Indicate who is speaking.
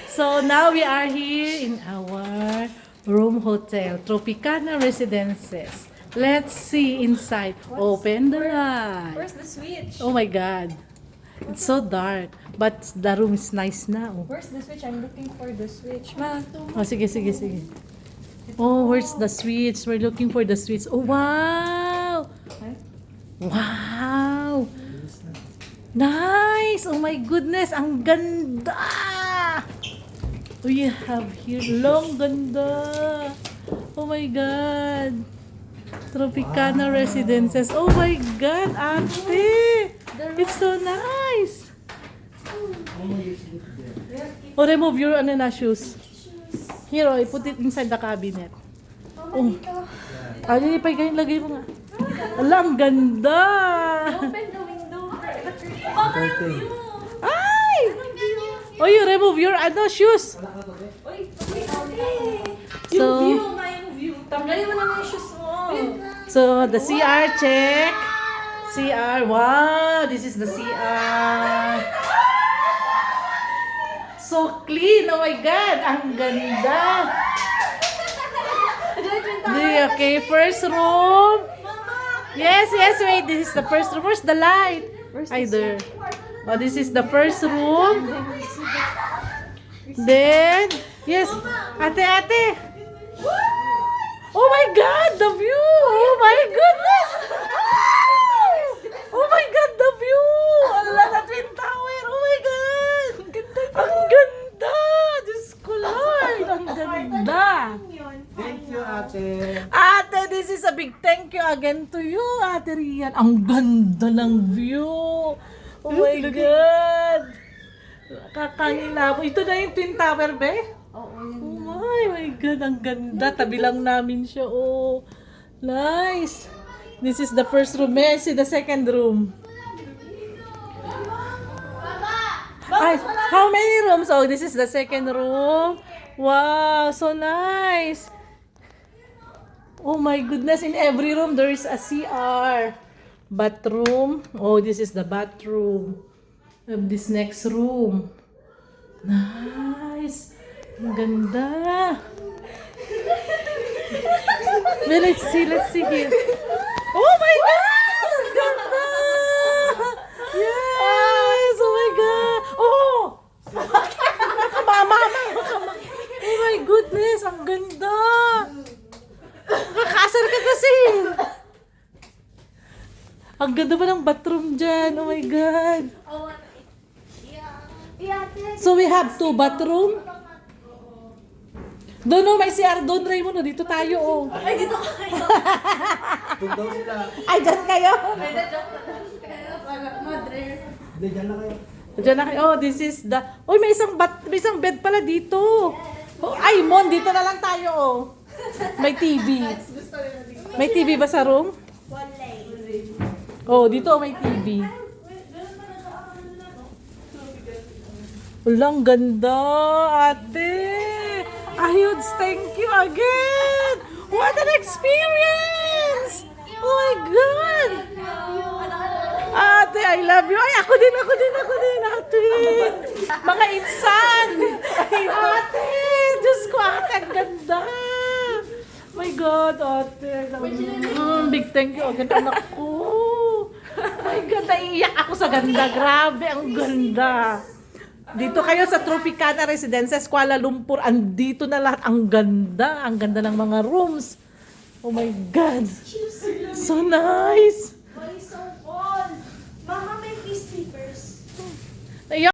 Speaker 1: So now we are here in our room hotel, Tropicana Residences. Let's see inside. Open the light.
Speaker 2: Where's the switch?
Speaker 1: Oh my God. It's so dark. But the room is nice now.
Speaker 2: Where's the switch? I'm looking for the switch. Ma,
Speaker 1: Oh, sige. Oh, where's the switch? We're looking for the switch. Oh, wow! Wow! Nice! Oh my goodness! Ang ganda! We have here long ganda! Oh my God! Tropicana Residences. Oh my God, ate! It's so nice! Oh, remove your shoes. Here, I put it inside the cabinet. Oh. Ay, lagay mo nga. Ala, ang ganda!
Speaker 2: open the window. Mama, yung view.
Speaker 1: Ay! Oh, you remove your shoes.
Speaker 2: Uy,
Speaker 1: So,
Speaker 2: yung view. Tanggalin mo naman yung shoes mo.
Speaker 1: so the CR check. CR, wow! This is the CR. So clean! Oh my God! Ang ganda! Okay, first room. Yes, wait. This is the first room. Where's the light? There. Oh, this is the first room. Then, yes. Ate. Oh my God, the view! Oh my goodness! Oh my God, the view! Ala na Twin Tower! Oh my God! Ang ganda! Diyos ko, Lord! Ang ganda!
Speaker 3: Thank you, ate.
Speaker 1: Ate, this is a big thank you again to you, Ate Rian. Ang ganda ng view! Oh my God! Kakangina po. Ito na yung Twin Tower, be?
Speaker 2: Oo,
Speaker 1: Oh my God, ang ganda. Tabi lang namin siya. Oh, nice. This is the first room. May I see the second room? Ay, how many rooms? Oh, this is the second room. Wow, so nice. Oh my goodness, in every room there is a CR. Bathroom. Oh, this is the bathroom of this next room. Nice. Ang ganda. Well, let's see here. Oh my God! Ang ganda! Yes! Oh my God! Oh! Mama! Oh my goodness! Ang ganda! Kakasar ka kasi! Ang ganda ba ng bathroom dyan? Oh my God! So we have 2 bathroom? Doon may CR doon, Raymond. Dito tayo, oh.
Speaker 2: Ay, dito kayo.
Speaker 3: Doon daw sila.
Speaker 1: Ay, dyan kayo.
Speaker 2: May na-joke na. Madre.
Speaker 3: Hindi, dyan na kayo.
Speaker 1: Diyan na kayo. Oh, this is the... Uy, may isang bed pala dito. Oh, ay, Mon, dito na lang tayo, oh. May TV. May TV ba sa room? Oh, dito may TV. Walang ganda, ate. Ayun, thank you again. What an experience. Oh my God. Ate, I love you. Ay, ako din, ate. Mga insan. Ate, Diyos ko, ate, ang ganda. My God, ate. Big thank you again, anak ko. My God, naiiyak ako sa ganda. Grabe, ang ganda. Dito kayo sa Tropicana Residences, Kuala Lumpur. Andito na lahat. Ang ganda. Ang ganda ng mga rooms. Oh my God. So nice.
Speaker 2: Why so cold? Mama, may peacekeepers.